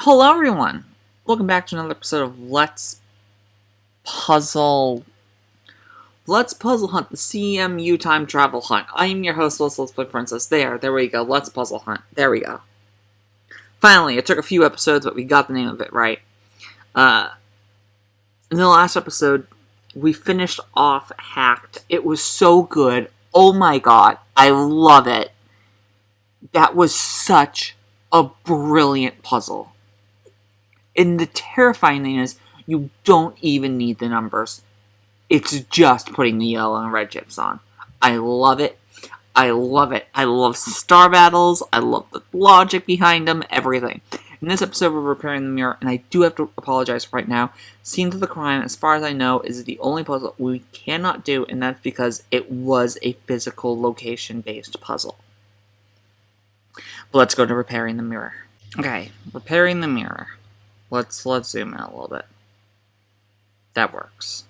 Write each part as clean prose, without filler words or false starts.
Hello everyone! Welcome back to another episode of Let's Puzzle Hunt, the CMU Time Travel Hunt. I am your host, Let's Play Princess. There we go, Let's Puzzle Hunt. There we go. Finally, it took a few episodes, but we got the name of it right. In the last episode, we finished off Hacked. It was so good. Oh my god, I love it. That was such a brilliant puzzle. And the terrifying thing is, you don't even need the numbers. It's just putting the yellow and red chips on. I love it. I love it. I love star battles. I love the logic behind them. Everything. In this episode, we're repairing the mirror, and I do have to apologize right now. Scene of the crime, as far as I know, is the only puzzle we cannot do, and that's because it was a physical location-based puzzle. But let's go to repairing the mirror. Okay, repairing the mirror. Let's zoom in a little bit. That works.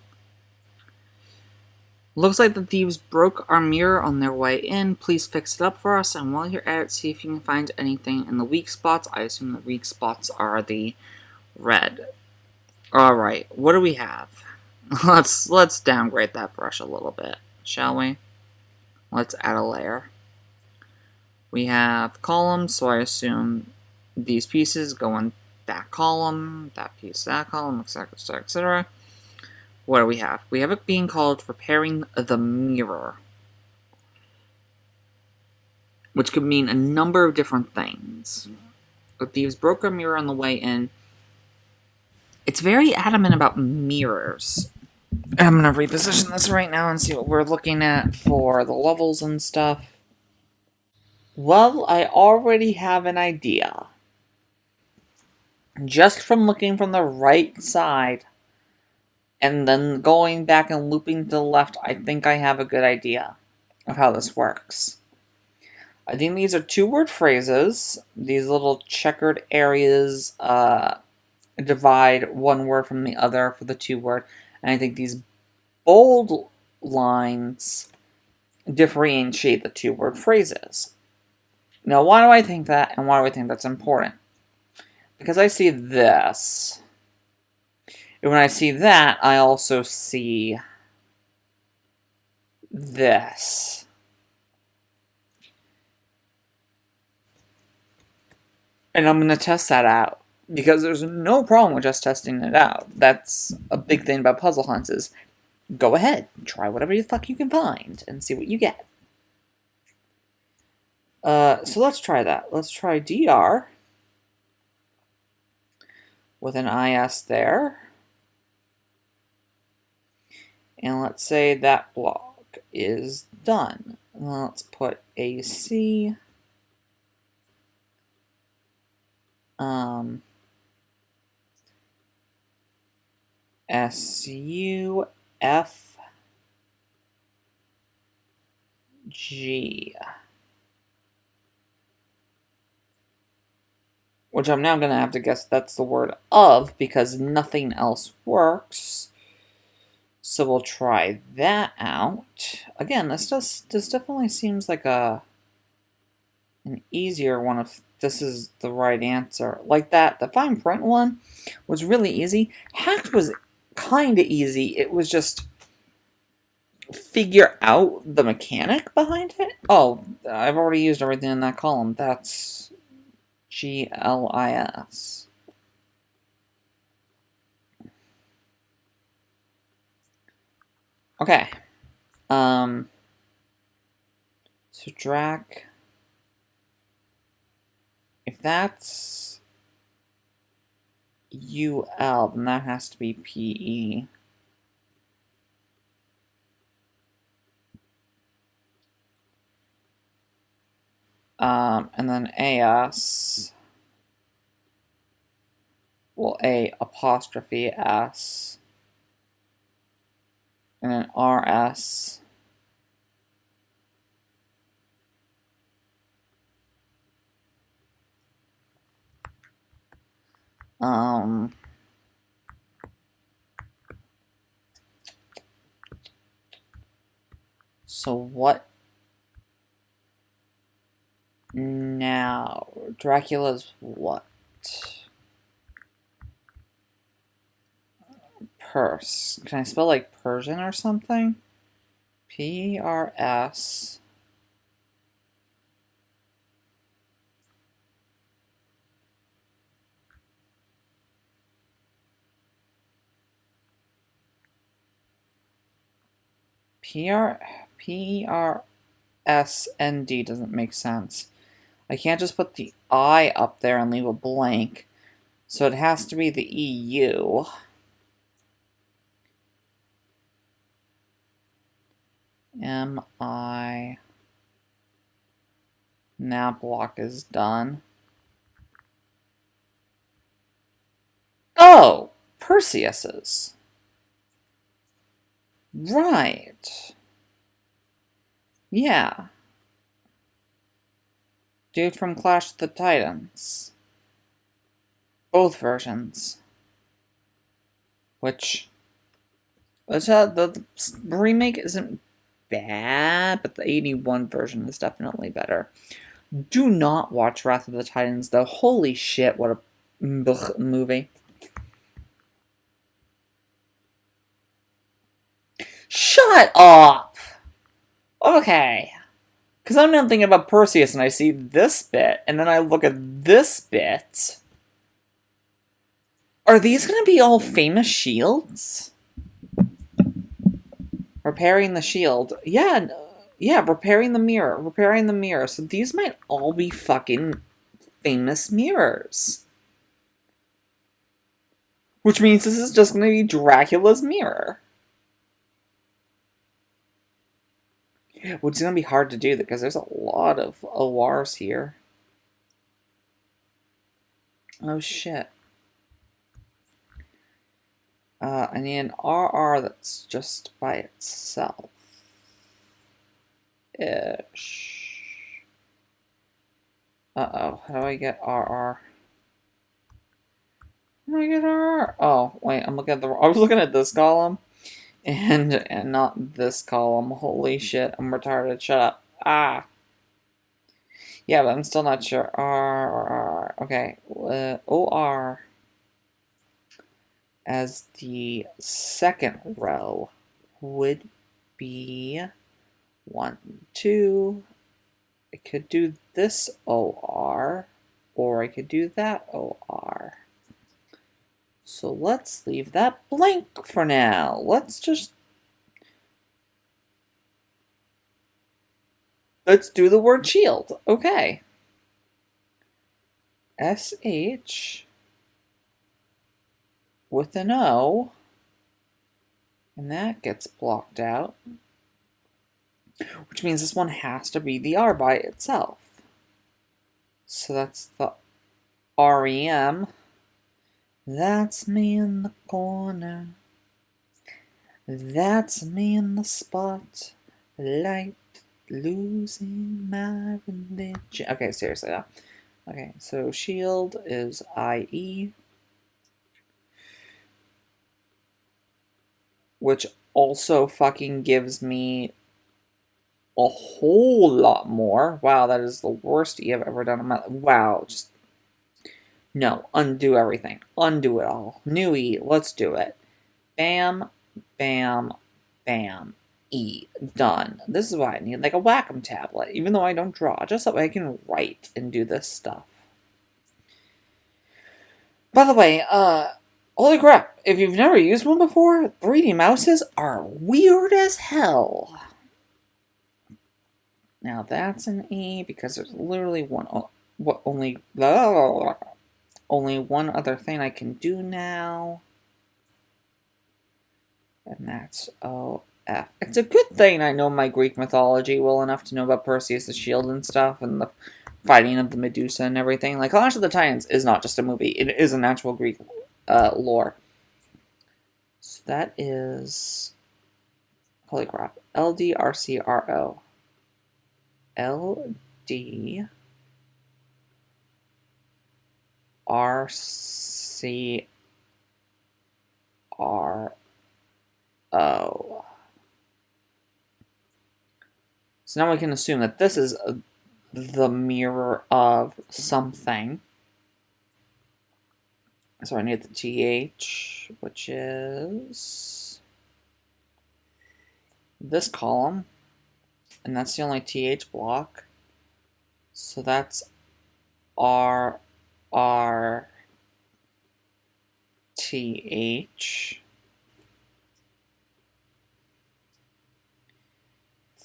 Looks like the thieves broke our mirror on their way in. Please fix it up for us, and while you're at it, see if you can find anything in the weak spots. I assume the weak spots are the red. Alright, what do we have? Let's downgrade that brush a little bit, shall we? Let's add a layer. We have columns, so I assume these pieces go in that column, that piece, that column, etc., etc., etc. What do we have? We have it being called repairing the mirror, which could mean a number of different things. The thieves broke our mirror on the way in. It's very adamant about mirrors. I'm going to reposition this right now and see what we're looking at for the levels and stuff. Well, I already have an idea. Just from looking from the right side, and then going back and looping to the left, I think I have a good idea of how this works. I think these are two-word phrases. These little checkered areas divide one word from the other for the two-word, and I think these bold lines differentiate the two-word phrases. Now, why do I think that, and why do I think that's important? Because I see this. And when I see that, I also see this. And I'm going to test that out. Because there's no problem with just testing it out. That's a big thing about puzzle hunts is, go ahead, try whatever the fuck you can find, and see what you get. So let's try that. Let's try DR. With an IS there. And let's say that block is done. Let's put AC. SUFG. Which I'm now going to have to guess that's the word of, because nothing else works. So we'll try that out. Again, this definitely seems like an easier one if this is the right answer. Like that, the fine print one was really easy. Hacked was kind of easy. It was just figure out the mechanic behind it. Oh, I've already used everything in that column. That's GLIS. Okay. So drag. If that's UL, then that has to be PE. And then AS. Well, A apostrophe S. And then RS. So what now? Dracula's what? purse. Can I spell like Persian or something? P-R-S. P-R-S-N-D doesn't make sense. I can't just put the I up there and leave a blank. So it has to be the EU. M-I... Nav block is done. Oh! Perseus's. Right. Yeah. Dude from Clash of the Titans. Both versions. Which... the remake isn't bad, but the 81 version is definitely better. Do not watch Wrath of the Titans, though. Holy shit, what a movie. Shut up! Okay. Because I'm now thinking about Perseus, and I see this bit, and then I look at this bit. Are these going to be all famous shields? Repairing the shield. Yeah, repairing the mirror. Repairing the mirror. So these might all be fucking famous mirrors. Which means this is just going to be Dracula's mirror. Which is going to be hard to do because there's a lot of ORs here. Oh shit. I need an RR that's just by itself. Ish. Uh-oh, how do I get RR? How do I get RR? Oh, wait, I was looking at this column. And not this column. Holy shit, I'm retarded. Shut up. Ah. Yeah, but I'm still not sure. R. Okay. OR as the second row would be 1, 2. I could do this OR, or I could do that OR. So let's leave that blank for now. Let's do the word shield. Okay. SH with an O. And that gets blocked out. Which means this one has to be the R by itself. So that's the REM. That's me in the corner. That's me in the spotlight. Losing my religion. Okay, seriously, though. Okay, so shield is IE. Which also fucking gives me a whole lot more. Wow, that is the worst E I've ever done in my life. Wow, just... No, undo everything. Undo it all. New E, let's do it. Bam, bam, bam. E. Done. This is why I need like a Wacom tablet, even though I don't draw, just so I can write and do this stuff. By the way, holy crap, if you've never used one before, 3D mouses are weird as hell. Now that's an E because there's literally only one other thing I can do now. And that's O. F. It's a good thing I know my Greek mythology well enough to know about Perseus' shield and stuff, and the fighting of the Medusa and everything. Like, Clash of the Titans is not just a movie, it is an actual Greek lore. So that is... Holy crap. LDRCRO. LDRCRO. So now we can assume that this is the mirror of something. So I need the TH, which is this column, and that's the only TH block. So that's R, R, TH.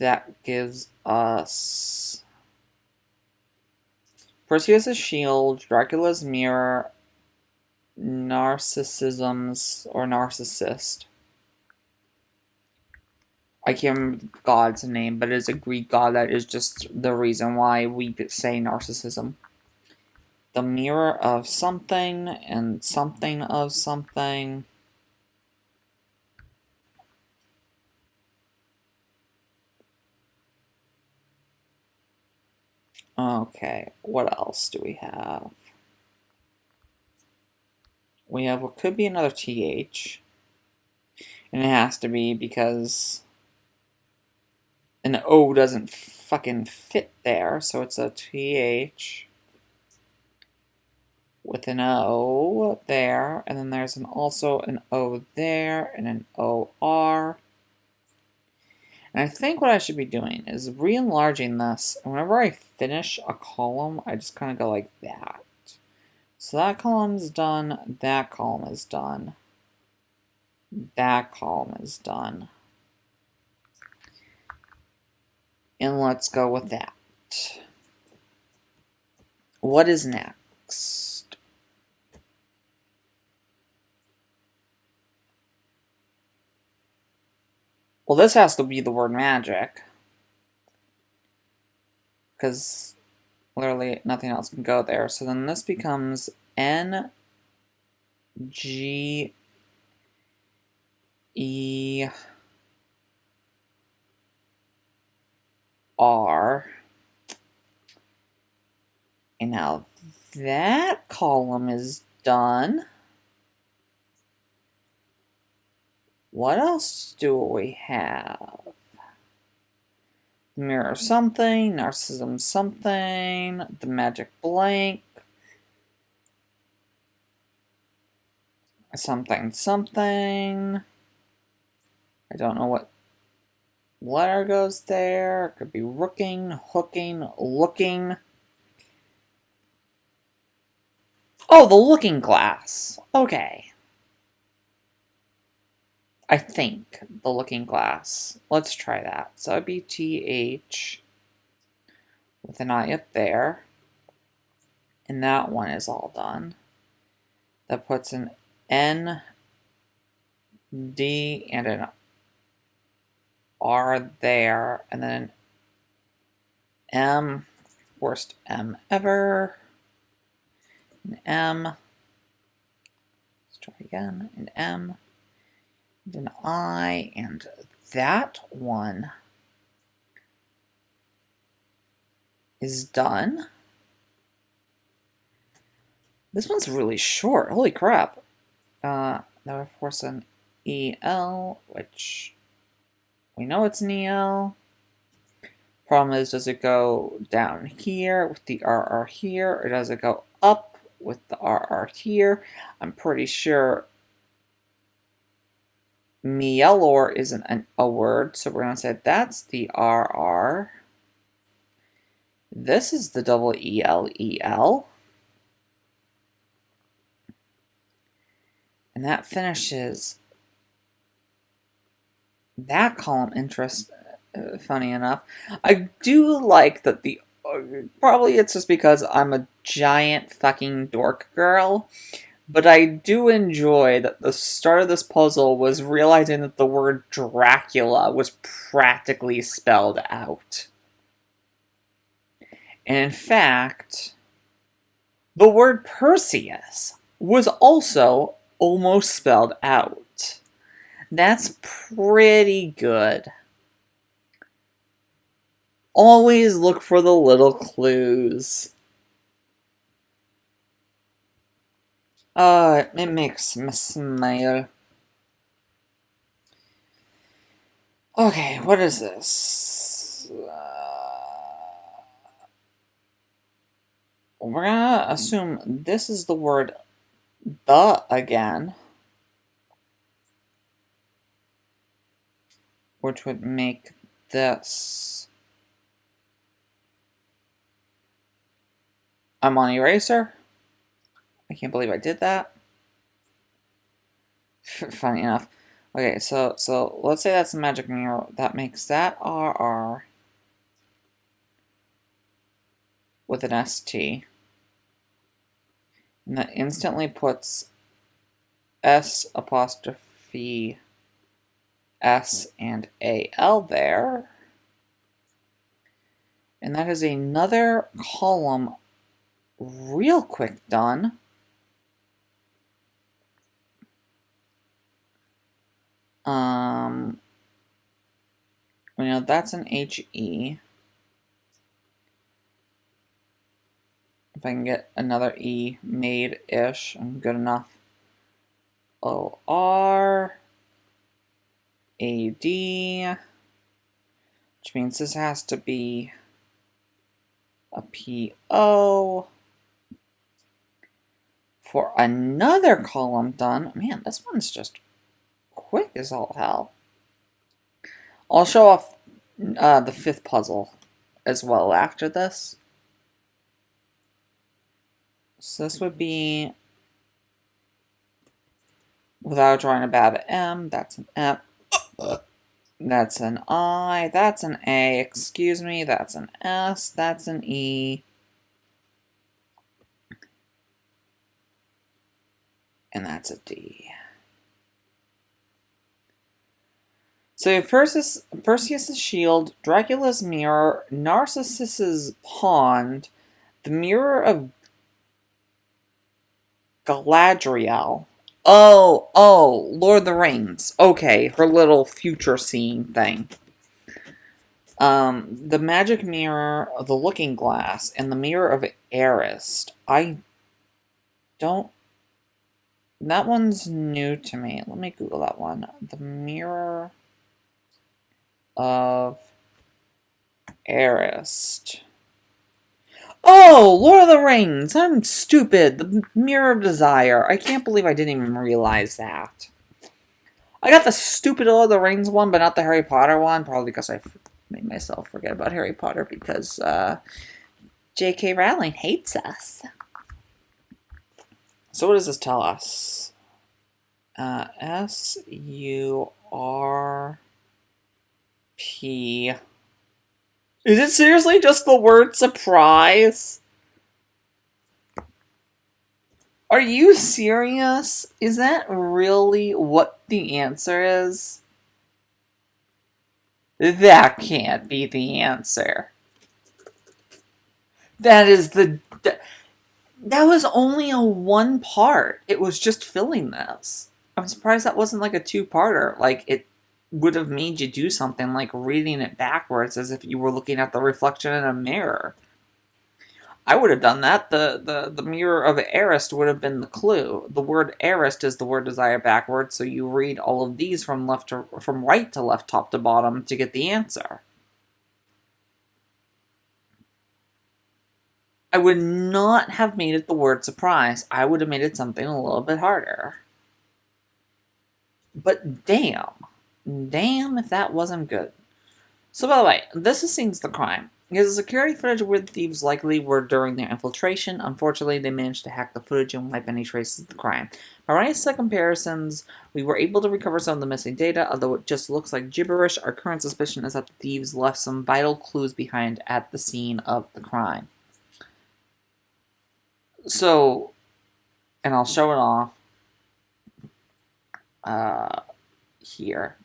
That gives us Perseus' shield, Dracula's mirror, Narcissism's or narcissist. I can't remember the god's name, but it is a Greek god that is just the reason why we say narcissism. The mirror of something and something of something. Okay, what else do we have? We have what could be another TH. And it has to be because an O doesn't fucking fit there, so it's a TH with an O there, and then there's also an O there, and an OR. And I think what I should be doing is re-enlarging this, and whenever I finish a column, I just kind of go like that. So that column's done, that column is done, that column is done. And let's go with that. What is next? Well, this has to be the word magic. Because literally nothing else can go there. So then this becomes N, G, E, R. And now that column is done. What else do we have? Mirror something, narcissism something, the magic blank, something something. I don't know what letter goes there. It could be rooking, hooking, looking. Oh, the looking glass. Okay. I think the looking glass. Let's try that. So it'd be TH with an I up there. And that one is all done. That puts an N, D, and an R there. And then an M. Worst M ever. An M. Let's try again. An M. And an I. And that one is done. This one's really short. Holy crap. Now we force an EL, which we know it's an EL. Problem is, does it go down here with the RR here, or does it go up with the RR here? I'm pretty sure Mielor isn't a word, so we're going to say that's the RR. This is the double EL. And that finishes that column. Funny enough. I do like that the... probably it's just because I'm a giant fucking dork girl, but I do enjoy that the start of this puzzle was realizing that the word Dracula was practically spelled out. And in fact, the word Perseus was also almost spelled out. That's pretty good. Always look for the little clues. It makes me smile. Okay, what is this? We're gonna assume this is the word the again, which would make this. I'm on eraser. I can't believe I did that. Funny enough. Okay, so let's say that's a magic mirror. That makes that RR with an ST. And that instantly puts S apostrophe S and AL there. And that is another column real quick done. We know that's an HE. If I can get another E made-ish, I'm good enough. OR, AD, which means this has to be a PO. For another column done, man, this one's just quick as all hell. I'll show off the fifth puzzle as well after this. So this would be, without drawing a bad M, that's an M. That's an I, that's an A, excuse me, that's an S, that's an E. And that's a D. So Perseus' shield, Dracula's mirror, Narcissus's pond, the mirror of Galadriel. Oh, Lord of the Rings. Okay, her little future scene thing. The magic mirror, the looking glass, and the mirror of Arist. I don't... That one's new to me. Let me Google that one. The mirror of Arist. Oh, Lord of the Rings! I'm stupid! The Mirror of Desire. I can't believe I didn't even realize that. I got the stupid Lord of the Rings one, but not the Harry Potter one. Probably because I made myself forget about Harry Potter because J.K. Rowling hates us. So what does this tell us? S-U-R-P... Is it seriously just the word surprise? Are you serious? Is that really what the answer is? That can't be the answer. That is the... That was only a one part. It was just filling this. I'm surprised that wasn't like a two-parter. Like, it would have made you do something like reading it backwards as if you were looking at the reflection in a mirror. I would have done that. The mirror of Arist would have been the clue. The word Arist is the word desire backwards, so you read all of these from right to left, top to bottom, to get the answer. I would not have made it the word surprise. I would have made it something a little bit harder. But damn if that wasn't good. So by the way, this scenes the crime. Because the security footage where the thieves likely were during their infiltration. Unfortunately, they managed to hack the footage and wipe any traces of the crime. By running set comparisons, we were able to recover some of the missing data, although it just looks like gibberish. Our current suspicion is that the thieves left some vital clues behind at the scene of the crime. So, and I'll show it off here.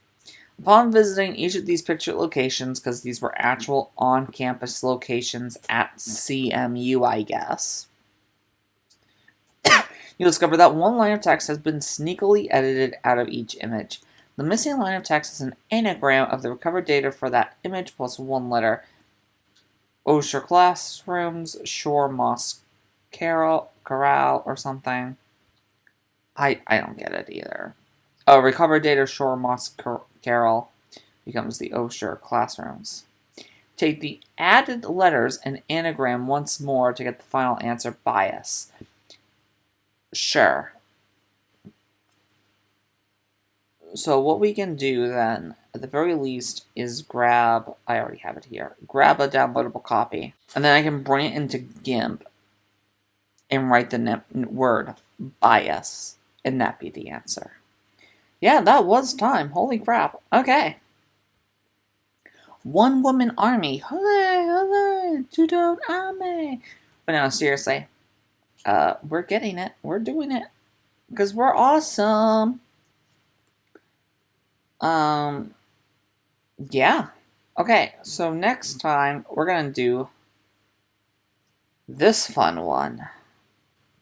Upon visiting each of these pictured locations, because these were actual on-campus locations at CMU, I guess, you'll discover that one line of text has been sneakily edited out of each image. The missing line of text is an anagram of the recovered data for that image plus one letter. Osher Classrooms, Shore Moss Corral, or something. I don't get it either. Oh, recovered data Shore Moss Carroll becomes the Osher Classrooms. Take the added letters and anagram once more to get the final answer bias. Sure. So what we can do then, at the very least, is grab, I already have it here, grab a downloadable copy, and then I can bring it into GIMP and write the word bias, and that be the answer. Yeah, that was time. Holy crap. Okay. One woman army. Hooray, hooray, two-tone army. But no, seriously. We're getting it. We're doing it. Because we're awesome. Yeah. Okay, so next time, we're gonna do this fun one.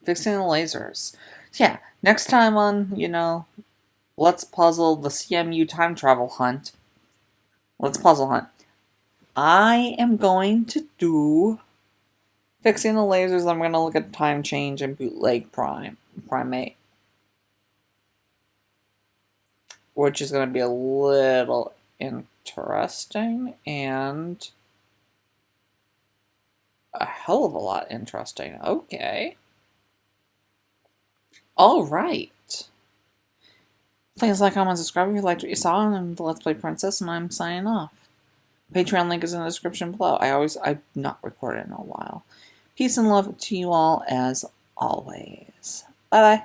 Fixing the lasers. Yeah, next time on, Let's Puzzle the CMU Time Travel Hunt. Let's Puzzle Hunt. I am going to do fixing the lasers. I'm going to look at Time Change and Bootleg Primate. Which is going to be a little interesting and a hell of a lot interesting. Okay. Alright. Please like, comment, subscribe if you liked what you saw, and the Let's Play Princess, and I'm signing off. Patreon link is in the description below. I've not recorded in a while. Peace and love to you all as always. Bye-bye.